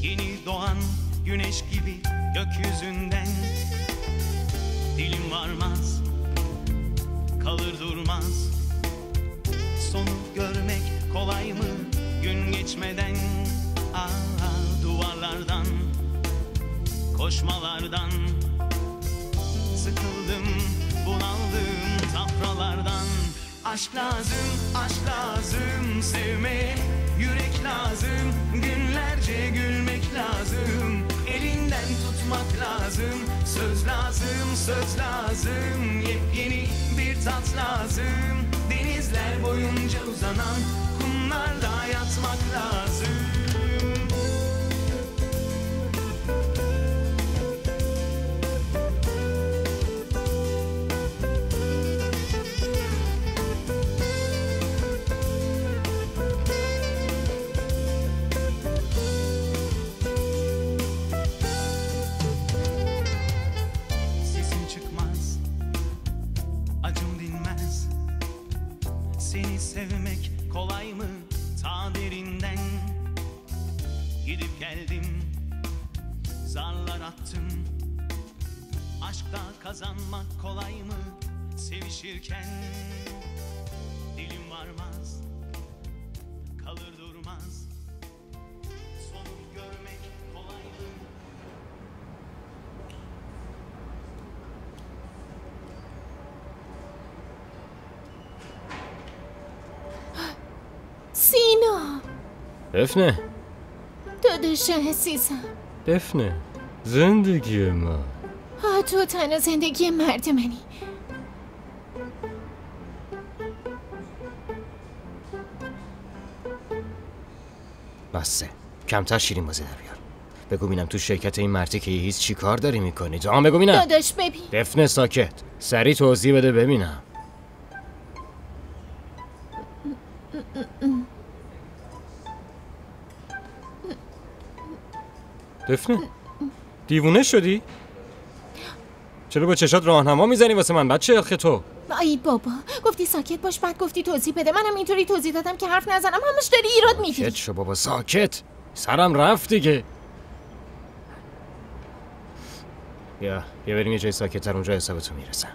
Yeni doğan güneş gibi gökyüzünden. Dilim varmaz, kalır durmaz. Sonu görmek kolay mı gün geçmeden? Duvarlardan, koşmalardan. Sıkıldım, bunaldım safralardan. Aşk lazım, aşk lazım sevmeye. Yürek lazım, günlerce gülmek lazım. Elinden tutmak lazım, söz lazım, söz lazım. Yepyeni bir tat lazım. Denizler boyunca uzanan kumlarda yatmak lazım. Seni sevmek kolay mı ta derinden? Gidip geldim, zarlar attım. Aşkta kazanmak kolay mı sevişirken? Dilim varmaz, kalır durmaz. Sonu görmek kolay mı? سینا دفنه داداش عزیزم دفنه زندگی ما تو تنها زندگی مرد منی بسه کمتر شیرین بازی در بیار بگو بینم تو شرکت این مرتی که هیچ چی کار داری میکنی جان بگو بینم داداش ببین دفنه ساکت سریع توضیح بده ببینم دفنه دیوونه شدی؟ چرا با چشات راهنما میزنی واسه من بچه اخه تو؟ ای بابا گفتی ساکت باش بعد گفتی توضیح بده منم اینطوری توضیح دادم که حرف نزنم همش داری ایراد میگیری ساکت شو بابا ساکت سرم رفت دیگه بیا بریم یه جای ساکت‌تر اونجا حسابتون میرسم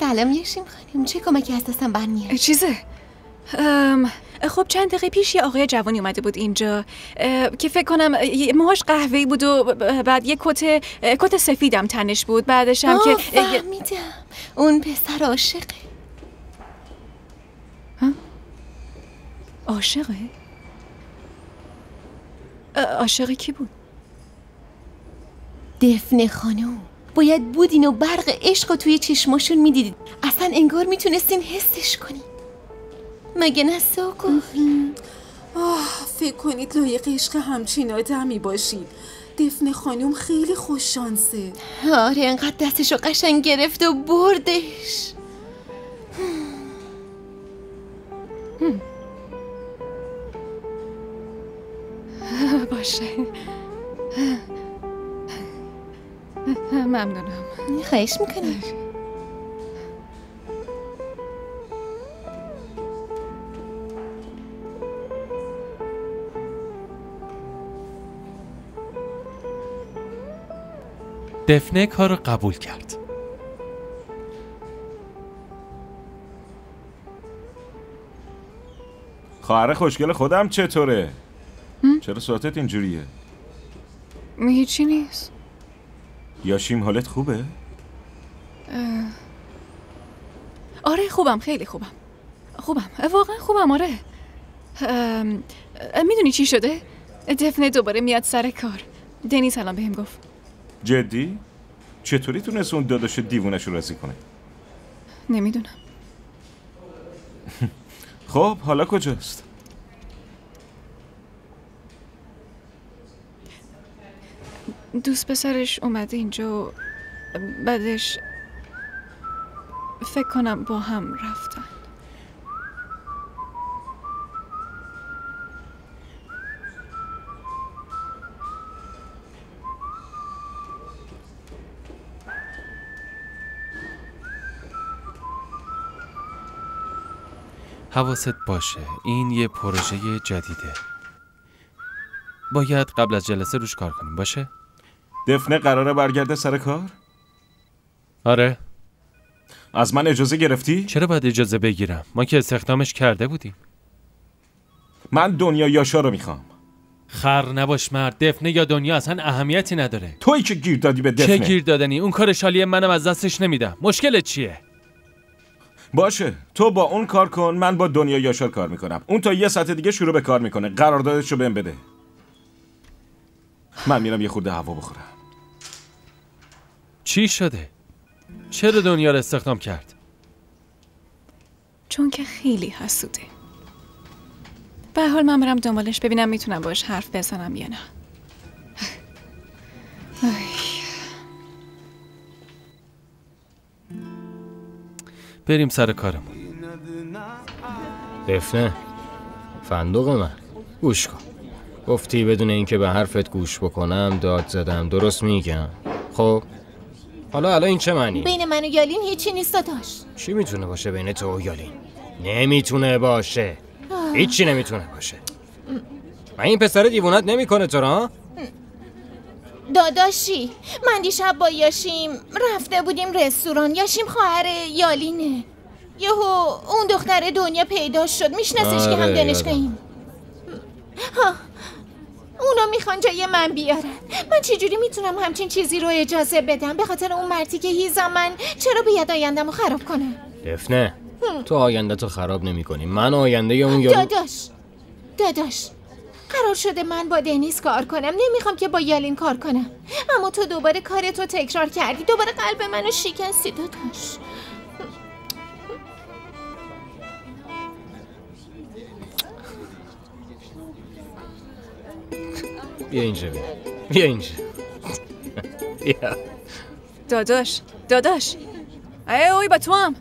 سلام یشیم خانم چه کمکی از دستم برمیاد چیزه خب چند دقیقه پیش یه آقای جوانی اومده بود اینجا که فکر کنم موهاش قهوه‌ای بود و بعد یه کت سفیدم تنش بود بعدش هم که فهمیدم اون پسر عاشقه عاشقه؟ عاشق کی بود؟ دفنه خانم باید بودین و برق عشق توی چشماشون میدیدید اصلا انگار میتونستین حسش کنین مگه نه سوکو؟ فکر کنید لایق عشق همچین آدمی باشید دفنه خانم خیلی خوش شانسه آره انقدر دستشو قشنگ گرفت و بردش باشه ممنونم خواهش میکنم دفنه کار رو قبول کرد خواهر خوشگل خودم چطوره؟ چرا صورتت اینجوریه؟ هیچی نیست یاشیم حالت خوبه؟ آره خوبم خیلی خوبم واقعا خوبم آره میدونی چی شده؟ دفنه دوباره میاد سر کار دنیز الان بهم گفت جدی؟ چطوری تونست اون داداش دیوونش رو راضی کنه؟ نمیدونم خب حالا کجاست؟ دوست پسرش اومده اینجا، بعدش فکر کنم با هم رفتن. حواست باشه، این یه پروژه جدیده. باید قبل از جلسه روش کار کنیم، باشه؟ دفنه قراره برگرده سر کار؟ آره. از من اجازه گرفتی؟ چرا باید اجازه بگیرم؟ ما که استخدامش کرده بودیم. من دنیا یاشا رو میخوام. خر نباش مرد، دفنه یا دنیا اصلا اهمیتی نداره. تویی که گیر دادی به دفنه. چه گیر دادنی؟ اون کار شالی منم از دستش نمیدم. مشکلت چیه؟ باشه، تو با اون کار کن، من با دنیا یاشار کار میکنم. اون تا یه ساعت دیگه شروع به کار میکنه. قراردادشو بهم بده. من میرم یه خورده هوا بخورم. چی شده؟ چرا دنیا رو استخدام کرد؟ چون که خیلی حسوده. به هر حال من برم دنبالش ببینم میتونم باش حرف بزنم یا نه. بریم سر کارمون. دفنه فندق من گوش کن. گفتی بدون اینکه به حرفت گوش بکنم داد زدم، درست میگم؟ خب حالا این چه معنی؟ بین من و یالین هیچی نیست داداش. چی میتونه باشه بین تو و یالین؟ نمیتونه باشه. هیچی نمیتونه باشه. و این پسر دیوونت نمیکنه تو را؟ داداشی من دیشب با یاشیم رفته بودیم رستوران. یاشیم خواهر یالینه. یهو اون دختر دنیا پیدا شد. میشناسش که هم دانشگاهیم. اونا میخوان جای من بیارن. من چجوری میتونم همچین چیزی رو اجازه بدم؟ به خاطر اون مرتی که هیزم من چرا باید آیندم رو خراب کنم؟ دفنه تو آینده تو خراب نمی کنی. من آینده اون داداش قرار شده من با دنیس کار کنم. نمیخوام که با یالین کار کنم. اما تو دوباره کارتو تکرار کردی. دوباره قلب منو شکستی داداش. بیا اینجا بیا اینجا. داداش اوی با تو هم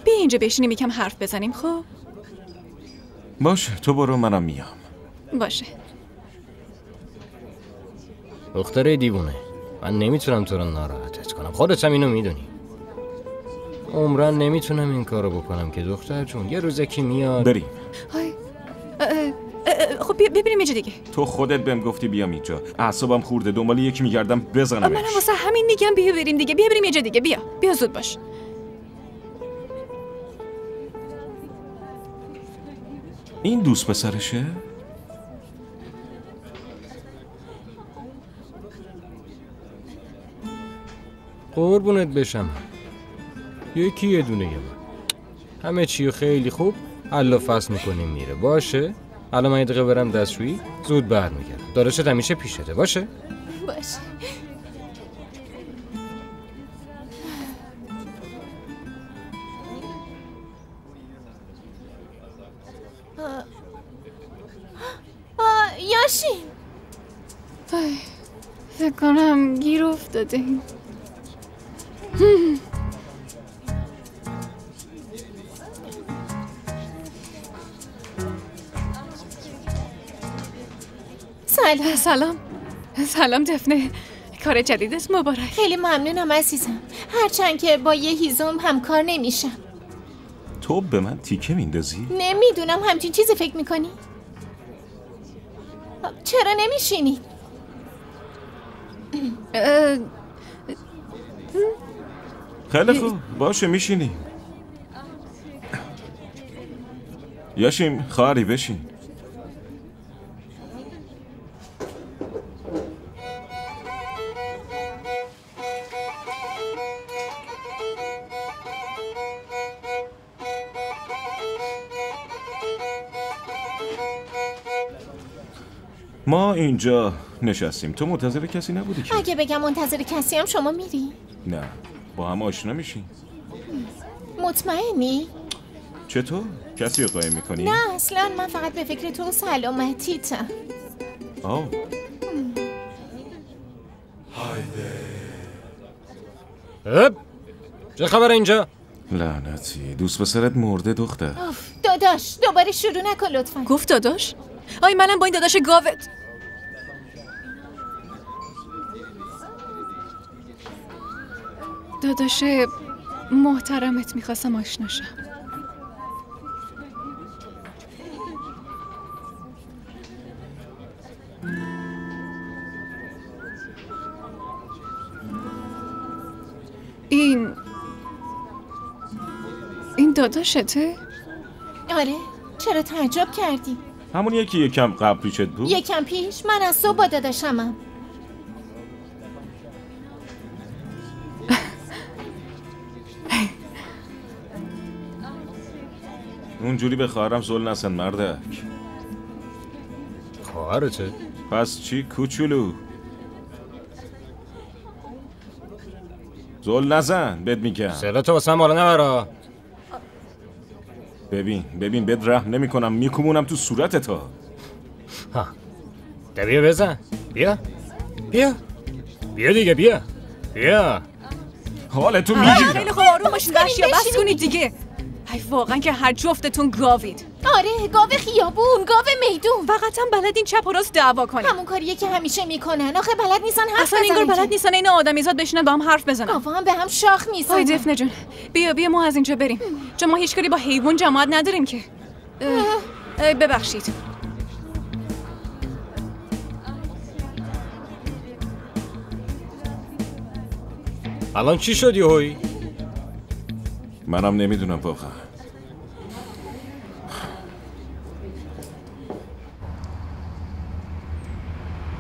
بیا اینجا بشینیم یکم حرف بزنیم. خب باشه، تو برو، منم میام. باشه. دختره دیوونه، من نمیتونم تو رو ناراحتت کنم. خودت هم اینو میدونی. عمرن نمیتونم این کارو بکنم که دختر جون یه روزه که میاد. بریم. خب ببینیم یه جا دیگه. تو خودت بهم گفتی بیام اینجا. اعصابم خورده، دنبال یکی میگردم بزنمش. منم واسه همین میگم بیا بریم دیگه. بیا بریم یه جا دیگه. بیا زود باش. این دوست پسرشه؟ قربونت بشم. یکی یه دونه یه همه چی خیلی خوب حل و فصل میکنیم میره. باشه الان من یه دقیقه برم دستشویی، زود برمیگردم. داداشت همیشه پیشته. باشه یاشیم فکر کنم گیر افتاده. سلام دفنه. کار جدیدت مبارک. خیلی ممنونم عزیزم. هرچند که با یه هیزم همکار نمیشم. تو به من تیکه میندازی؟ نمیدونم همچین چیزی فکر میکنی؟ چرا نمیشینی؟ خیلی خوب، باشه میشینی. یاشیم خواهری بشین. ما اینجا نشستیم، تو منتظر کسی نبودی که؟ اگه بگم منتظر کسی هم شما میری؟ نه، با هم آشنا میشین. مطمئنی؟ چطور؟ کسی رو قایم میکنی؟ نه اصلا، من فقط به فکر تو سلامتیتم. چه خبر اینجا؟ لعنتی دوست پسرت مرده دختر. داداش دوباره شروع نکن لطفا. گفت داداش؟ آی منم با این داداش گاوت. داداش محترمت میخواستم آشناشم. این داداشته؟ آره چرا تعجب کردی؟ همون یکم قبل پیشت بود؟ یکم پیش؟ من از صبح با داداشمم. اونجوری به خواهرم زل نزن مردک. خواهرته؟ پس چی کوچولو؟ زل نزن بهت میگم. سلاتو واسه من بالا نبرا. ببین بهت رحم نمی کنم میکوبونم تو صورتت ها. بیا بزن. بیا دیگه بیا. حالتون میگیرم. خیلی خوب آروم باشین بچه‌ها بس کنید دیگه. ای واقعا که هر جفتتون گاوید. آره گاو خیابون، گاو میدون. فقط هم بلدین چپ و راست دعوا کنین. همون کاریه که همیشه میکنن. آخه بلد نیستن حرف اصلا بزنن. انگار بلد نیستن این آدمیزاد بشینن با هم حرف بزنن. گاوا هم به هم شاخ میزنن. آی دفنه جون بیا ما از اینجا بریم. چون ما هیچ کاری با حیوان جماعت نداریم که. ببخشید. الان چی شد یهویی؟ منم نمیدونم واقعا.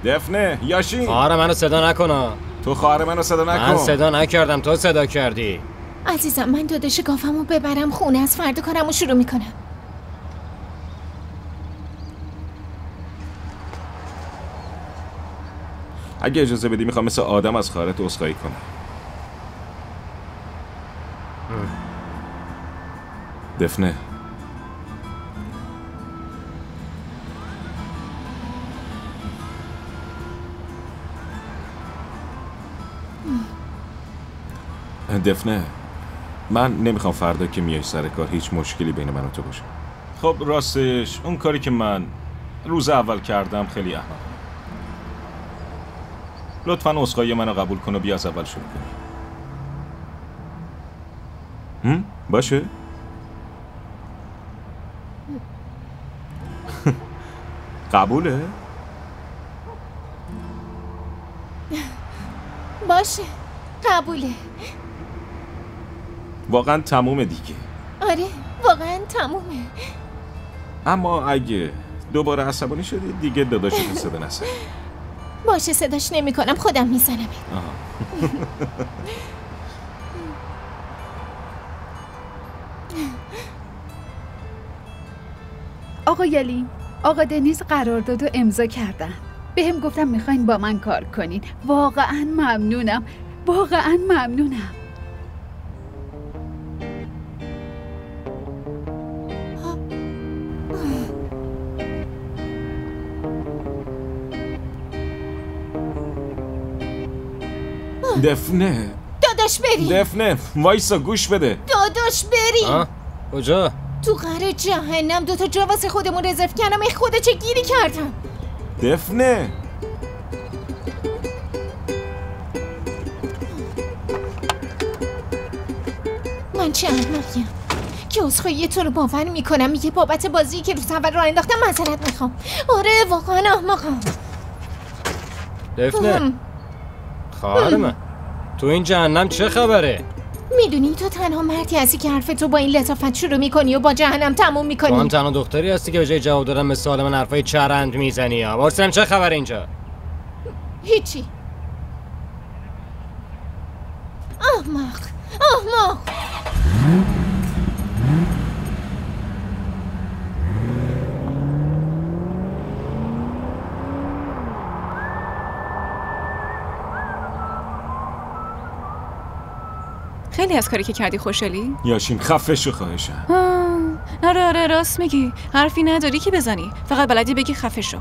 دفنه یاشین خواهر منو صدا نکن. تو خواهر منو صدا نکن. من صدا نکردم تو صدا کردی. عزیزم من داداش گاومو ببرم خونه از فردا کارمو شروع میکنم. اگه اجازه بدی میخوام مثل آدم از خواهرت عذرخواهی کنم. دفنه دفنه من نمیخوام فردا که میای سر کار هیچ مشکلی بین من و تو باشه. خب راستش اون کاری که من روز اول کردم خیلی احمقانه. لطفاً عذرخواهی منو قبول کن و بیا از اول شروع کنی. باشه؟ قبوله؟ باشه قبوله. واقعا تمومه دیگه. آره واقعا تمومه. اما اگه دوباره عصبانی شدی دیگه داداشتو صدا نزن. باشه صداش نمی کنم خودم میزنم. آقا یلی آقا دنیز قراردادو امضا کردن. بهم گفتم میخواین با من کار کنین. واقعا ممنونم. دفنه داداش بریم. دفنه وایسا گوش بده. داداش بریم. کجا؟ تو قهر جهنم 2 تا جا واسه خودمون رزرو کردم. ای خدا چه گیری کردم. دفنه من چه احمقیم که عذرخواهی تو رو باور میکنم. میگه بابت بازی که روز اول راه انداختم معذرت میخوام. آره واقعا احمقم. دفنه خواهر من تو این جهنم چه خبره؟ میدونی تو تنها مردی هستی که حرف تو با این لطافت شروع میکنی و با جهنم تموم میکنی. تو هم تنها دختری هستی که به جای جواب دادن به سوال من حرفای چرند میزنی. واسم چه خبر اینجا؟ هیچی. احمق. خیلی از کاری که کردی خوشحالی؟ یاشین خفه شو خواهشم. آره راست میگی. حرفی نداری که بزنی. فقط بلدی بگی خفه شو.